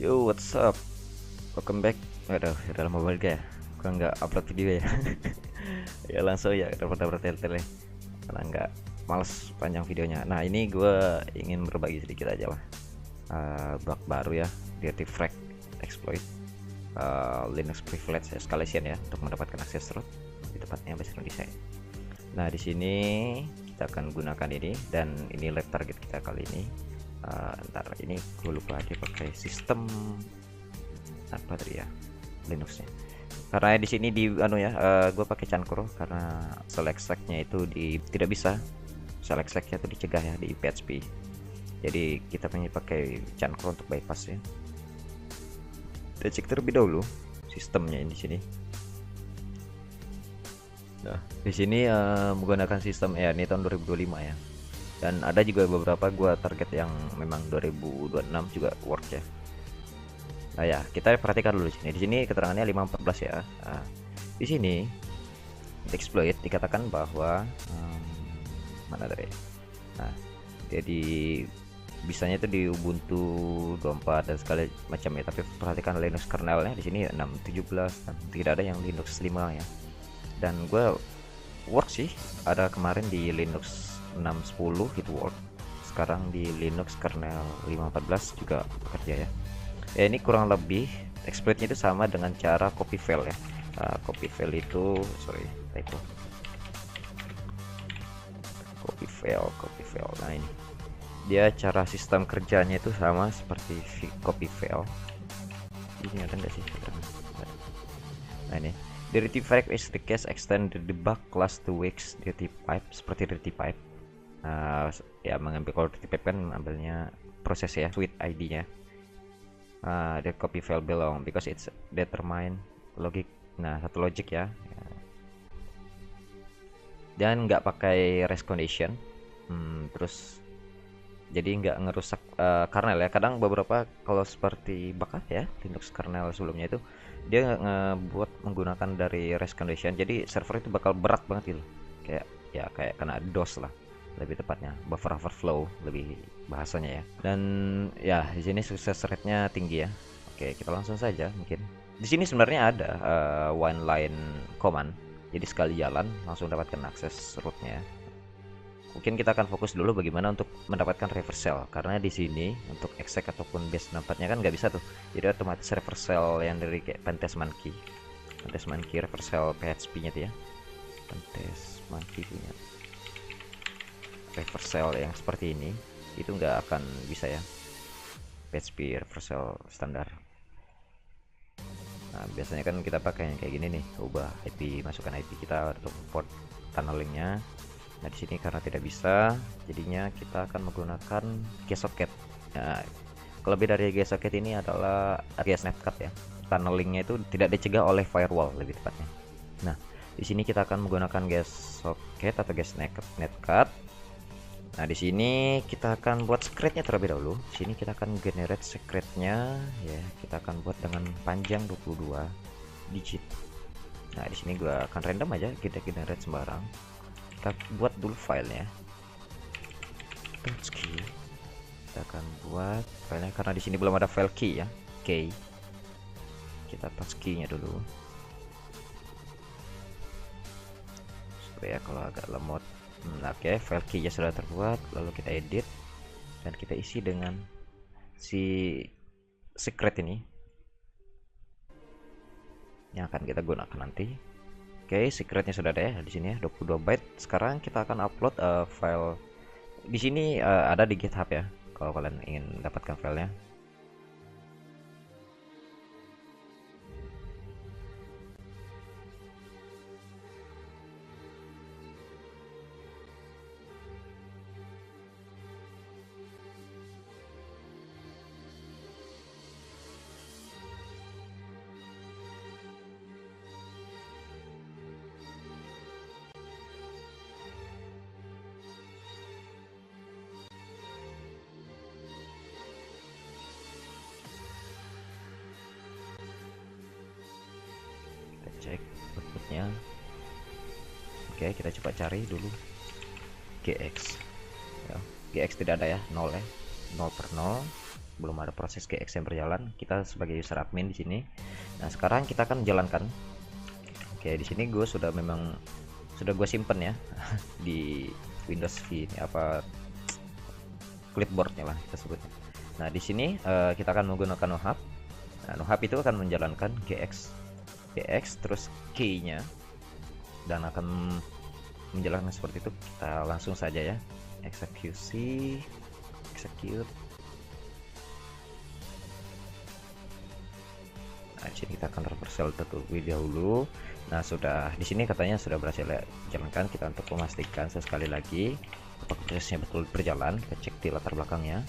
Yo, what's up? Welcome back. Waduh, udah lama banget ya. Gua nggak upload video ya. Ya langsung ya daripada bertele-tele. Karena nggak males panjang videonya. Nah, ini gue ingin berbagi sedikit aja lah. Bug baru ya, Dirty Frag exploit Linux privilege escalation ya untuk mendapatkan akses root di tempatnya bahasa Indonesia. Nah, di sini kita akan gunakan ini dan ini lab target kita kali ini. Ntar ini gue lupa dia pakai sistem apa tadi ya, Linuxnya. Karena di sini di gue pakai Cancro karena select stack-nya itu tidak bisa, select stack-nya itu dicegah ya di PHP. Jadi kita pengen pakai Cancro untuk bypass ya. Kita cek terlebih dahulu sistemnya ini di sini. Nah, di sini menggunakan sistem ya ini tahun 2025 ya. Dan ada juga beberapa gua target yang memang 2026 juga work ya. Nah ya, kita perhatikan dulu di sini. Di sini keterangannya 514 ya. Nah, di sini exploit dikatakan bahwa mana tadi? Nah, jadi bisanya itu di Ubuntu 24 dan segala macam ya. Tapi perhatikan Linux kernelnya di sini 6.17 dan tidak ada yang Linux 5 ya. Dan gue work sih, ada kemarin di Linux 6.10 itu work, sekarang di Linux kernel 5.14 juga bekerja ya. Ini kurang lebih exploitnya itu sama dengan cara copy file ya. Copy file itu typo, copy file. Nah ini dia cara sistem kerjanya itu sama seperti copy file. Ini ada nggak sih? Nah ini Dirty Frag is the case extend the debug class to Wix Dirty Pipe, seperti Dirty Pipe. Ya mengambil, kalau Dirty Pipe kan ambilnya proses ya, suite ID-nya. The copy file belong because it's determine logic. Nah, satu logic ya. Dan nggak pakai rest condition. Terus jadi nggak ngerusak kernel ya. Kadang beberapa kalau seperti baka ya Linux kernel sebelumnya itu dia ngebuat menggunakan dari rest condition, jadi server itu bakal berat banget gitu, kayak kena DOS lah lebih tepatnya, buffer overflow lebih bahasanya ya. Dan ya di sini sukses rate-nya tinggi ya. Oke, kita langsung saja. Mungkin di sini sebenarnya ada one line command, jadi sekali jalan langsung dapatkan akses root-nya. Mungkin kita akan fokus dulu bagaimana untuk mendapatkan reversal, karena di sini untuk exec ataupun base 64-nya kan nggak bisa tuh. Jadi otomatis reversal yang dari kayak Pentes Monkey reversal PHP-nya tuh ya. Pentes Monkey punya reversal yang seperti ini itu nggak akan bisa ya, PHP reversal standar. Nah, biasanya kan kita pakai yang kayak gini nih, ubah IP, masukkan IP kita untuk port tunnelingnya. Nah, di sini karena tidak bisa, jadinya kita akan menggunakan GSocket. Nah, kelebihan dari GSocket ini adalah GSNetCut ya. Tunnelingnya itu tidak dicegah oleh firewall lebih tepatnya. Nah, di sini kita akan menggunakan GSocket atau GSNetCut. Nah, di sini kita akan buat secretnya terlebih dahulu. Di sini kita akan generate secretnya ya. Kita akan buat dengan panjang 22 digit. Nah, di sini gua akan random aja, kita generate sembarang. Kita buat dulu filenya, key. Kita akan buat filenya karena di sini belum ada file key ya, key. Kita touch key-nya dulu supaya kalau agak lemot. Oke, file key-nya sudah terbuat, lalu kita edit dan kita isi dengan si secret ini yang akan kita gunakan nanti. Oke, secretnya sudah ada ya di sini ya, 22 byte. Sekarang kita akan upload file di sini, ada di GitHub ya kalau kalian ingin dapatkan filenya. Cek outputnya. Oke, kita coba cari dulu GX ya. GX tidak ada ya, 0 ya, 0 per 0. belum ada proses GX yang berjalan. Kita sebagai user admin di sini. Nah, sekarang kita akan jalankan. Oke, di sini gue sudah gue simpen ya di Windows V ini, apa, clipboardnya lah kita sebutnya. Nah, di sini kita akan menggunakan NoHub. Nah, NoHub itu akan menjalankan GX terus key-nya dan akan menjalankan seperti itu. Kita langsung saja ya, eksekusi, execute. Nah, di sini kita akan reversal terlebih dahulu. Nah, sudah di sini katanya sudah berhasil jalankan. Kita untuk memastikan sekali lagi apakah prosesnya betul berjalan, kita cek di latar belakangnya.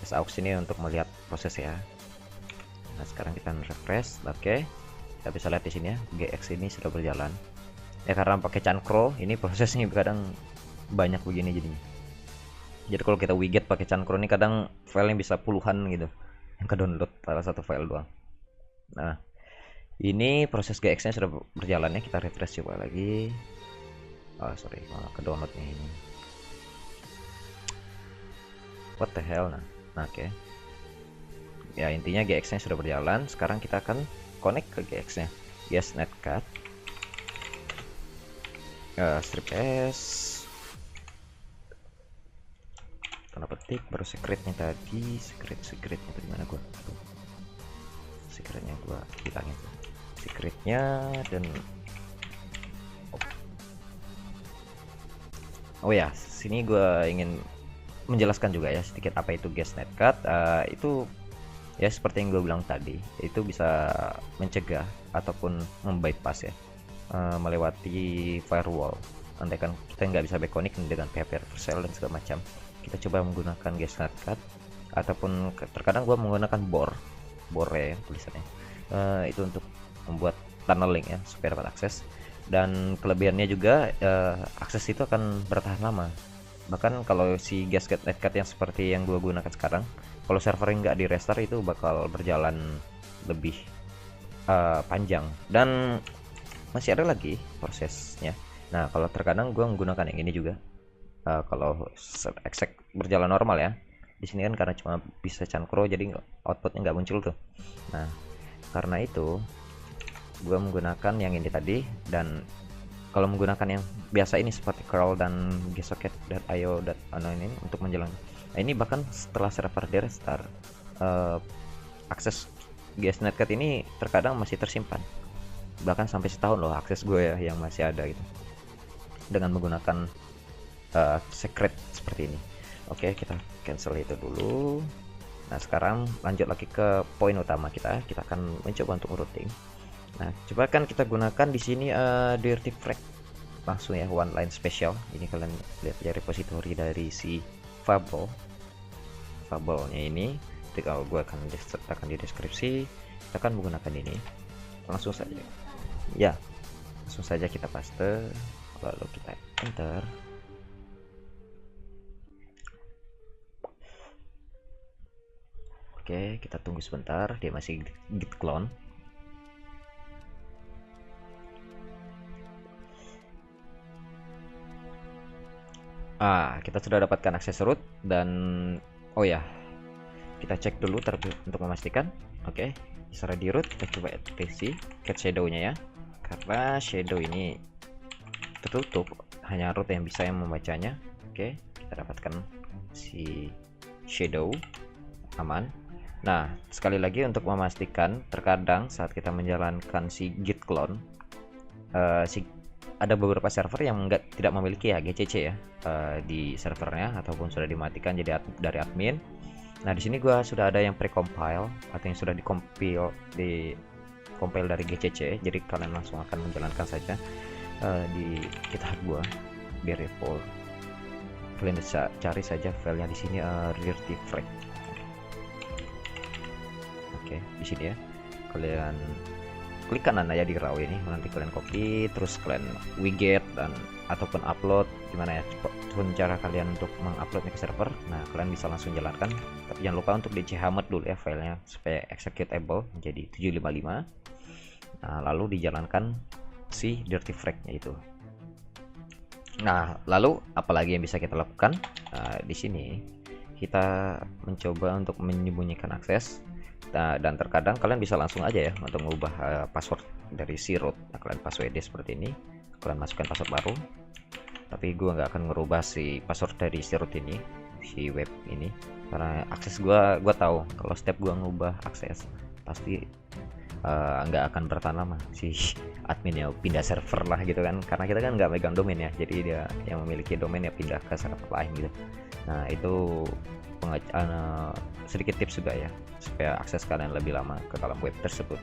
Aux ini untuk melihat proses ya. Nah, sekarang kita refresh. Oke, kita bisa lihat di sini ya, GX ini sudah berjalan ya, karena pakai Cancro ini prosesnya kadang banyak begini jadinya. Jadi kalau kita widget pakai Cancro ini kadang filenya bisa puluhan gitu yang ke download salah satu file doang. Nah, ini proses GX nya sudah berjalan ya. Kita refresh coba lagi. Oh sorry, malah ke downloadnya ini. What the hell. Nah oke. Ya, intinya GX nya sudah berjalan. Sekarang kita akan connect ke GX nya. Yes, netcat strip s, tanda petik, baru secretnya tadi. Secretnya tadi mana gua? Secretnya gua hilangin tuh. Secretnya dan oh ya, sini gua ingin menjelaskan juga ya sedikit apa itu guest netcat. Itu ya seperti yang gue bilang tadi, itu bisa mencegah ataupun membypass ya, melewati firewall. Andai kan kita nggak bisa back connect dengan PHP reversal dan segala macam, kita coba menggunakan guest netcat, ataupun terkadang gue menggunakan bore ya tulisannya, itu untuk membuat tunneling ya supaya dapat akses. Dan kelebihannya juga akses itu akan bertahan lama. Bahkan kalau si guest netcat yang seperti yang gue gunakan sekarang, kalau servernya nggak di restart itu bakal berjalan lebih panjang dan masih ada lagi prosesnya. Nah, kalau terkadang gue menggunakan yang ini juga. Kalau exec berjalan normal ya, di sini kan karena cuma bisa Cancro jadi outputnya nggak muncul tuh. Nah, karena itu gue menggunakan yang ini tadi. Dan kalau menggunakan yang biasa ini seperti curl dan gsocket.io ini untuk menjalankan. Nah, ini bahkan setelah server di restart, akses GS netcat ini terkadang masih tersimpan, bahkan sampai setahun loh akses gue ya yang masih ada gitu, dengan menggunakan secret seperti ini. Oke, kita cancel itu dulu. Nah, sekarang lanjut lagi ke poin utama kita akan mencoba untuk routing. Nah, coba kan kita gunakan di sini dirty frag langsung ya, one line special. Ini kalian lihat ya repository dari si Fable-nya ini. Jadi kalau gue akan sertakan di deskripsi, kita akan menggunakan ini. Langsung saja ya, langsung saja kita paste, lalu kita enter. Oke, kita tunggu sebentar, dia masih git clone. Kita sudah dapatkan akses root. Dan oh ya, kita cek dulu untuk memastikan. Oke, secara di root kita coba etc cat shadow-nya ya, karena shadow ini tertutup, hanya root yang bisa membacanya. Oke, kita dapatkan si shadow aman. Nah, sekali lagi untuk memastikan, terkadang saat kita menjalankan si git clone, ada beberapa server yang tidak memiliki ya GCC ya di servernya, ataupun sudah dimatikan jadi dari admin. Nah, di sini gua sudah ada yang precompile atau yang sudah dikompil dari GCC, jadi kalian langsung akan menjalankan saja di GitHub gua di repo. Kalian bisa cari saja filenya di sini, dirty frag. Oke, di sini ya, kalian klik kanan aja di raw ini, nanti kalian copy, terus kalian widget dan ataupun upload, gimana ya pun cara kalian untuk menguploadnya ke server. Nah, kalian bisa langsung jalankan, tapi jangan lupa untuk di chmod dulu ya filenya supaya executable menjadi 755. Nah, lalu dijalankan si dirty frag-nya itu. Nah, lalu apalagi yang bisa kita lakukan? Di sini kita mencoba untuk menyembunyikan akses. Nah, dan terkadang kalian bisa langsung aja ya untuk mengubah password dari si root. Nah, kalian password seperti ini, kalian masukkan password baru. Tapi gue nggak akan ngerubah si password dari si root ini, si web ini, karena akses gue tahu kalau setiap gue ngubah akses pasti nggak akan bertahan lama si adminnya pindah server lah gitu kan, karena kita kan nggak megang domain ya, jadi dia yang memiliki domain ya pindah ke server lain gitu. Nah itu sedikit tips juga ya supaya akses kalian lebih lama ke dalam web tersebut.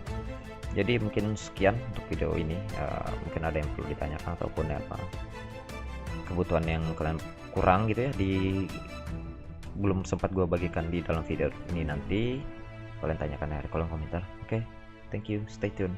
Jadi mungkin sekian untuk video ini. Mungkin ada yang perlu ditanyakan ataupun apa kebutuhan yang kalian kurang gitu ya belum sempat gue bagikan di dalam video ini, nanti kalian tanyakan di kolom komentar. Oke, thank you, stay tune.